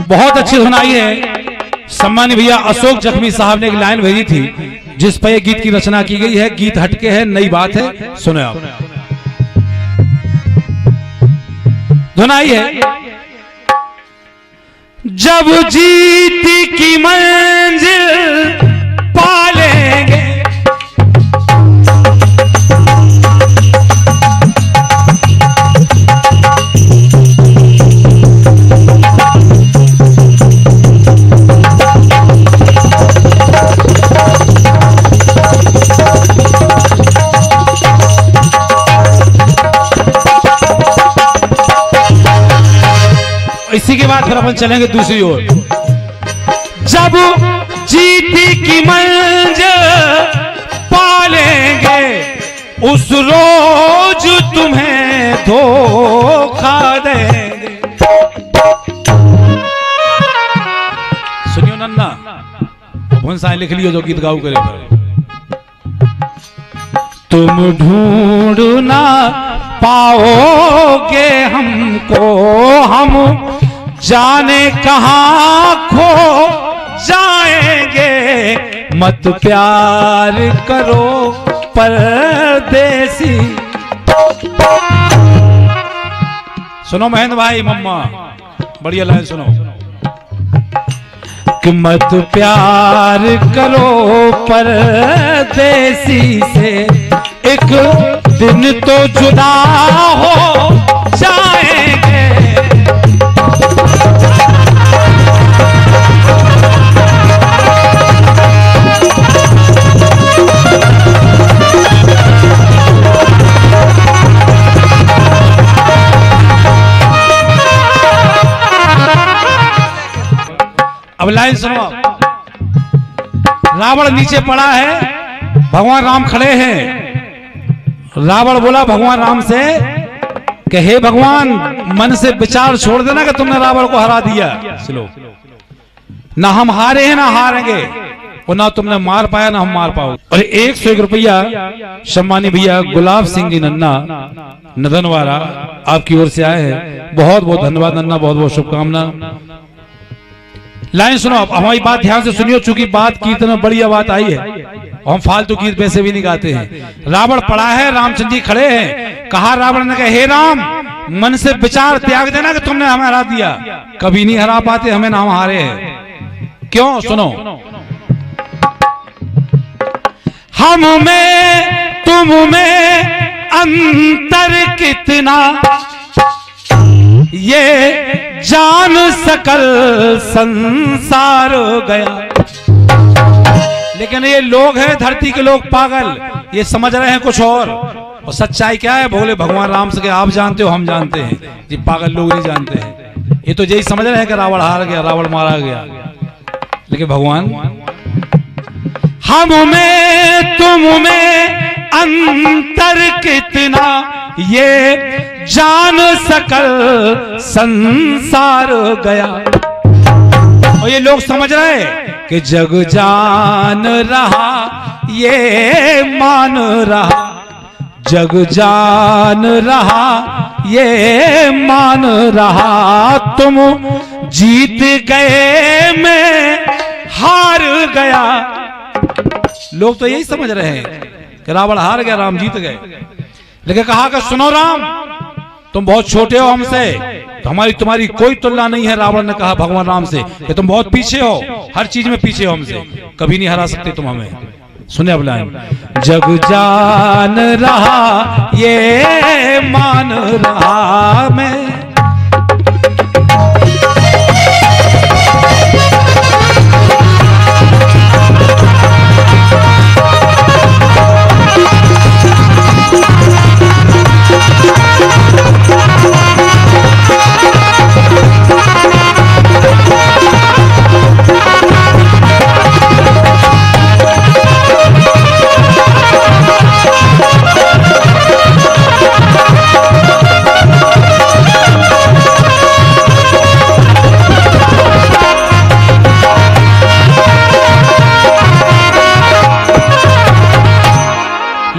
बहुत अच्छी धुन आई है। सम्मानित भैया अशोक जख्मी साहब ने एक लाइन भेजी थी जिस पर यह गीत की रचना की गई है। गीत हटके है, नई बात है, सुनो आप। धुन आई है। जब जीत की मंजिल पालेंगे इसी के बाद फिर अपन चलेंगे दूसरी ओर। जब जीत की मंजिल पालेंगे उस रोज तुम्हें धोखा देंगे। सुनियो नन्ना, भुन साई लिख लियो जो गीत गाऊ करे। तुम ढूंढ ना पाओगे हमको, हम जाने कहां खो जाएंगे। मत प्यार करो परदेसी। सुनो महेंद्र भाई, मम्मा बढ़िया लाइन सुनो कि मत प्यार करो परदेसी से, एक दिन तो जुदा हो जाएंगे। अब लाइन सुनो। रावण नीचे पड़ा है, भगवान राम खड़े हैं। रावण बोला भगवान राम से कि हे भगवान, मन से विचार छोड़ देना कि तुमने रावण को हरा दिया। चलो, ना हम हारे हैं ना हारेंगे, और ना तुमने मार पाया ना हम मार पाओ। और 101 रुपया सम्मानी भैया गुलाब सिंह जी नन्ना नदनवारा आपकी ओर से आए हैं। बहुत बहुत धन्यवाद नन्ना, बहुत बहुत शुभकामना। लाइन सुनो, अब हमारी बात ध्यान से सुनियो, चूंकि बात कीर्तन में बढ़िया बात आई है। हम फालतू गीत पैसे भी नहीं गाते हैं। रावण पड़ा है, रामचंद्र जी खड़े हैं। कहा रावण ने, कहा हे राम, मन से विचार त्याग देना कि तुमने हमें हरा दिया। कभी नहीं हरा पाते हमें, ना हम हारे हैं। क्यों? सुनो। हम में तुम में अंतर कितना, ये जान सकल संसार गया। लेकिन ये लोग हैं धरती के लोग पागल, ये समझ रहे हैं कुछ और सच्चाई क्या है। बोले भगवान राम से, आप जानते हो हम जानते हैं, ये पागल लोग नहीं जानते हैं। ये तो यही समझ रहे हैं कि रावण हार गया, रावण मारा गया। लेकिन भगवान, हम में तुम में अंतर कितना, ये जान सकल संसार गया। और ये लोग समझ रहे कि जग जान रहा ये मान रहा, जग जान रहा ये मान रहा। तुम जीत गए मैं हार गया। लोग तो यही समझ रहे हैं कि रावण हार गया, राम जीत गए। लेकिन कहा कि सुनो राम, तुम बहुत छोटे हो हमसे, तो हमारी तुम्हारी कोई तुलना नहीं है। रावण ने कहा भगवान राम से कि तुम बहुत पीछे हो, हर चीज में पीछे हो हमसे, कभी नहीं हरा सकते तुम हमें। सुने अब लाइन। जग जान रहा ये मान रहा मैं,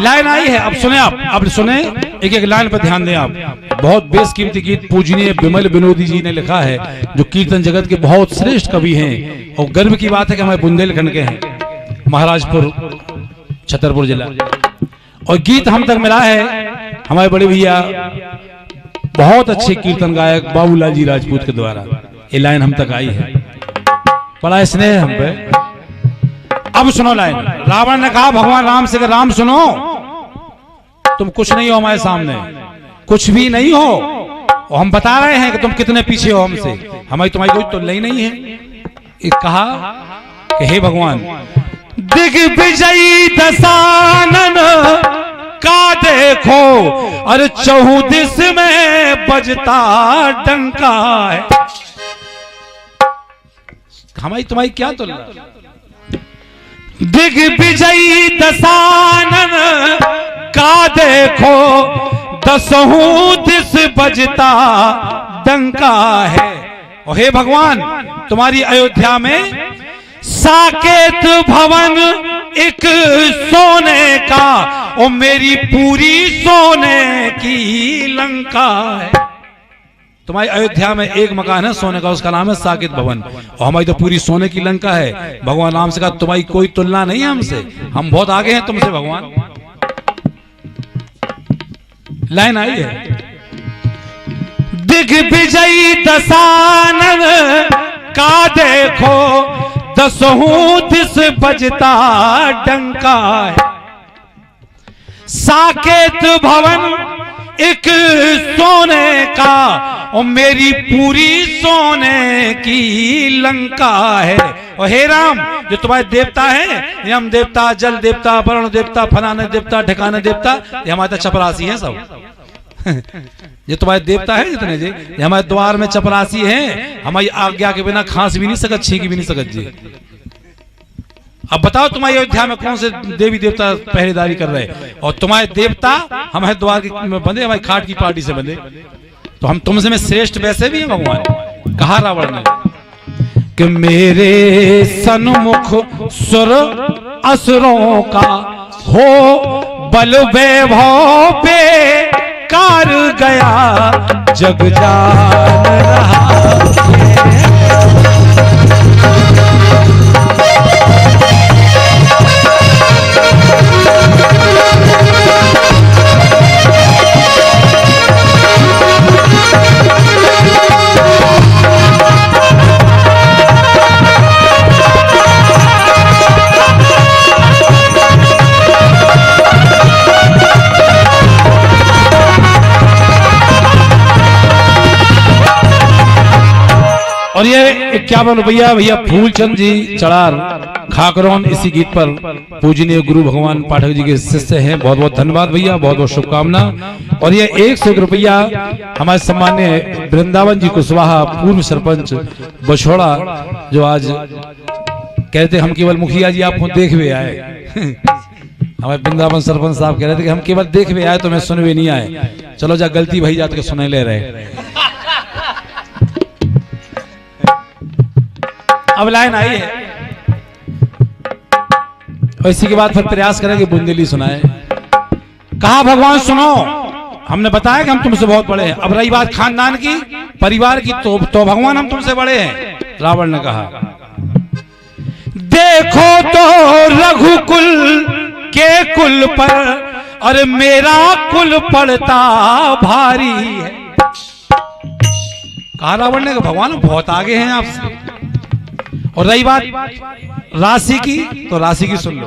लाइन आई है। अब सुने आप, अब सुने, एक एक लाइन पर ध्यान दें आप। बहुत बेशकीमती गीत पूजनीय विमल विनोदी जी ने लिखा है, जो कीर्तन जगत के बहुत श्रेष्ठ कवि हैं। और गर्व की बात है कि हमारे बुंदेलखंड के हैं, महाराजपुर छतरपुर जिला। और गीत हम तक मिला है हमारे बड़े भैया बहुत अच्छे कीर्तन गायक बाबूलाल जी राजपूत के द्वारा। ये लाइन हम तक आई है, बड़ा स्नेह हम पे। अब सुनो लाइन। रावण ने कहा भगवान राम से, राम सुनो, तुम कुछ नहीं हो हमारे सामने, कुछ भी नहीं हो। और हम बता रहे हैं कि तुम कितने पीछे हो हमसे, हमारी तुम्हारी कोई तुलना ही नहीं है। कहा कि हे भगवान, दिग्विजयी दशानन का देखो, और चहुदिस में बजता डंका है। हमारी तुम्हारी क्या तुलना। दिग्विजयी दशानन का देखो, दसहूं दिस बजता डंका है। और हे भगवान, तुम्हारी अयोध्या में साकेत भवन एक सोने का, और मेरी पूरी सोने की लंका है। तुम्हारी अयोध्या में एक मकान है सोने का, उसका नाम है साकेत भवन, और हमारी तो पूरी सोने की लंका है। भगवान राम से कहा तुम्हारी कोई तुलना नहीं है हमसे, हम बहुत आगे हैं तुमसे भगवान। लाइन आई है, दिग्विजयी दशानन का देखो, दसहूं दिस बजता डंका है। साकेत भवन एक सोने का, और मेरी पूरी सोने की लंका है। और हे राम, जो तुम्हारे देवता हैं, यम देवता, जल देवता, वरुण देवता, फलाने देवता, ठिकाने देवता, ये हमारे तो चपरासी हैं सब। ये तुम्हारे देवता है जितने जी, ये हमारे द्वार में चपरासी हैं, हमारी आज्ञा के बिना खांस भी नहीं सकत, छींक भी नहीं सकत जी। अब बताओ तुम्हारी अयोध्या में कौन से देवी देवता पहरेदारी कर रहे हैं, और तुम्हारे देवता हमारे द्वार में बंधे, हमारी खाट की पार्टी से बंधे, तो हम तुमसे में श्रेष्ठ वैसे भी हैं भगवान। कहा रावण ने कि मेरे सन्मुख सुर असुरों का हो बल वैभव पे कार गया, जग जान रहा। और ये 51 रुपया भैया फूलचंद जी चढ़ार खाकरौन इसी गीत पर पूजनीय गुरु भगवान पाठक जी के शिष्य हैं। बहुत बहुत धन्यवाद भैया, बहुत बहुत शुभकामना। और ये 101 रुपया हमारे सम्मान्य वृंदावन जी कुशवाहा पूर्व सरपंच बछोड़ा, जो आज कहते हम केवल मुखिया जी आपको देख हुए आए। हमारे वृंदावन सरपंच साहब कह रहे थे कि हम केवल देख हुए आए, तो मैं सुन हुए नहीं आए। चलो जा गलती भाई जाते सुने ले रहे। अब लाइन आई है, और इसी के बाद फिर प्रयास करें कि बुंदेली सुनाए। कहा भगवान सुनो, हमने बताया कि हम तुमसे बहुत बड़े हैं। अब रही बात खानदान की, परिवार की, तो भगवान हम तुमसे बड़े हैं। रावण ने कहा देखो तो रघुकुल के कुल पर, और मेरा कुल पड़ता भारी है। कहा रावण ने, भगवान बहुत आगे हैं आपसे। और रही बात राशि की, तो राशि की सुन लो।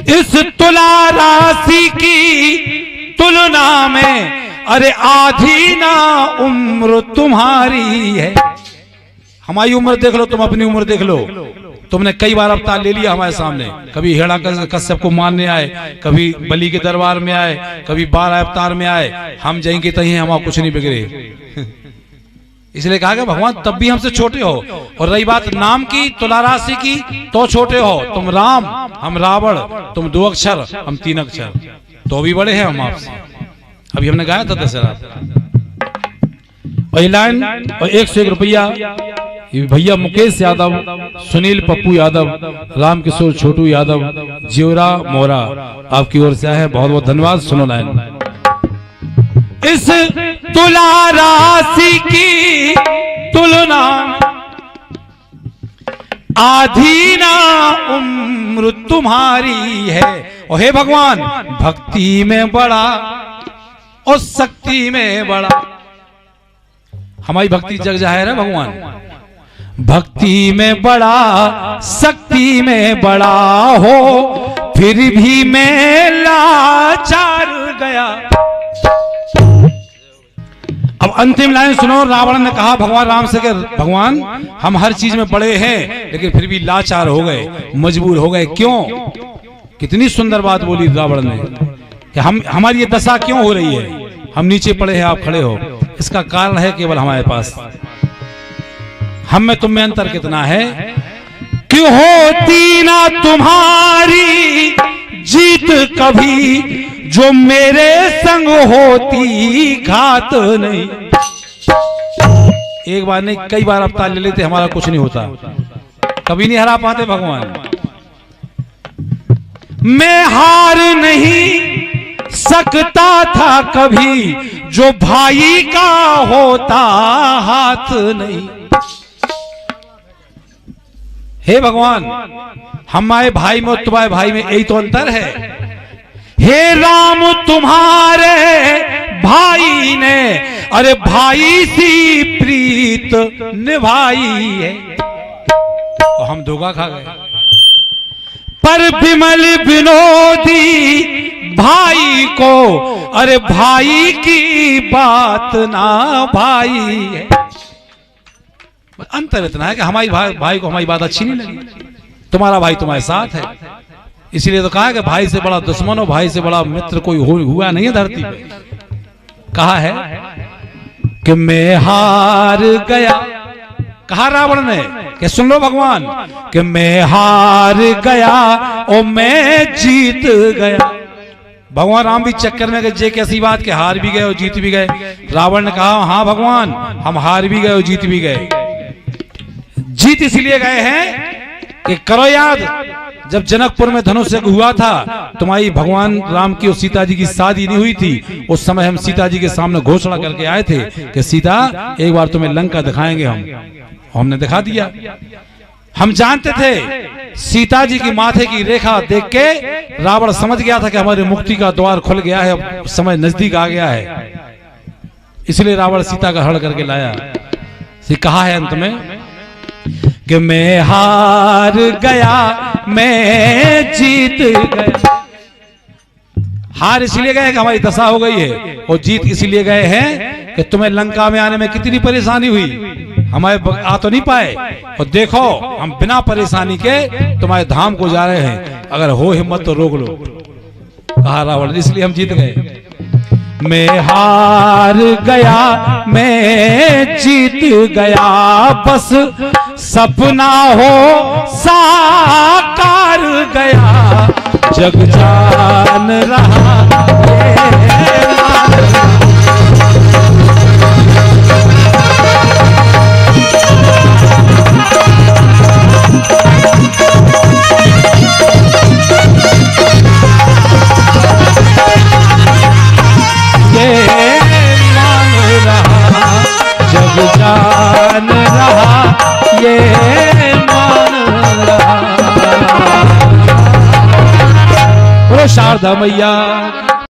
इस तुला राशि की तुलना में, अरे आधी ना उम्र तुम्हारी है। हमारी उम्र देख लो, तुम अपनी उम्र देख लो। तुमने कई बार अवतार ले लिया हमारे सामने, कभी हिरण्यकश्यप को मारने आए, कभी बलि के दरबार में आए, कभी 12 अवतार में आए। हम जाएंगे तही हमारा कुछ नहीं बिगड़े। इसलिए कहा कि भगवान तब भी हमसे छोटे हो। और रही बात नाम की, तुला राशि की, तो छोटे हो। तुम राम, हम रावण, तुम 2 अक्षर, हम 3 अक्षर, तो भी बड़े हैं हम आपसे। अभी हमने गाया था दशहरा। और लाइन और 101 रुपया भैया मुकेश यादव, सुनील पप्पू यादव, रामकिशोर छोटू यादव, जियोरा मोरा आपकी ओर से आए हैं। बहुत बहुत धन्यवाद। सुनो लाइन। इस तुला राशि की तुलना आधी ना उम्र तुम्हारी है। और हे भगवान, भक्ति में बड़ा और शक्ति में बड़ा। हमारी भक्ति जग जाहिर है भगवान, भक्ति में बड़ा शक्ति में बड़ा हो, फिर भी मैं लाचार गया। अब अंतिम लाइन सुनो। रावण ने कहा भगवान राम से कि भगवान, हम हर चीज में बड़े हैं लेकिन फिर भी लाचार हो गए, मजबूर हो गए। क्यों? कितनी सुंदर बात बोली रावण ने कि हमारी ये दशा क्यों हो रही है, हम नीचे पड़े हैं, आप खड़े हो। इसका कारण है केवल हमारे पास, हम में तुम में अंतर कितना है। क्यों होती ना तुम्हारी जीत कभी, जो मेरे संग होती घात नहीं। एक बार नहीं, कई बार अवतार ले लेते, हमारा कुछ नहीं होता, कभी नहीं हरा पाते भगवान। मैं हार नहीं सकता था कभी, जो भाई का होता हाथ नहीं। हे भगवान, हमारे भाई में और तुम्हारे भाई में यही तो अंतर है। हे राम, तुम्हारे भाई ने अरे भाई सी प्रीत निभाई है, और हम धोखा खा गए। पर विमल विनोदी भाई को अरे भाई की बात ना भाई है। अंतर इतना है कि हमारी भाई को हमारी बात अच्छी नहीं लगी, तुम्हारा भाई तुम्हारे साथ है। इसीलिए तो कहा है कि भाई से बड़ा दुश्मन और भाई से बड़ा मित्र कोई हुआ नहीं है धरती पे। कहा है कि मैं हार गया, कहा रावण ने कि सुन लो भगवान, कि मैं हार गया और मैं जीत गया। भगवान राम भी चक्कर में गए, कैसी बात कि हार भी गए और जीत भी गए। रावण ने कहा हाँ भगवान, हम हार भी गए और जीत भी गए। जीत इसलिए गए हैं कि करो याद, जब जनकपुर में धनुष यज्ञ हुआ था, तुम्हारी भगवान राम की और सीता जी की शादी नहीं हुई थी, उस समय हम सीता जी के सामने घोषणा करके आए थे कि सीता एक बार तुम्हें लंका दिखाएंगे हम, हमने दिखा दिया। हम जानते थे सीता जी की माथे की रेखा देख के रावण समझ गया था कि हमारी मुक्ति का द्वार खुल गया है, अब समय नजदीक आ गया है। इसलिए रावण सीता का हरण करके लाया। कहा है अंत में कि मैं हार गया मैं जीत गया। हार इसलिए गए कि हमारी दशा हो गई है, और जीत इसलिए गए हैं कि तुम्हें लंका में आने में कितनी परेशानी हुई, हमारे आ तो नहीं पाए, और देखो हम बिना परेशानी के तुम्हारे धाम को जा रहे हैं, अगर हो हिम्मत तो रोक लो। कहा रावण, इसलिए हम जीत गए। मैं हार गया मैं जीत गया, बस सपना हो साकार गया, जग जान रहा जान रहा ये मान रहा। शारदा मैया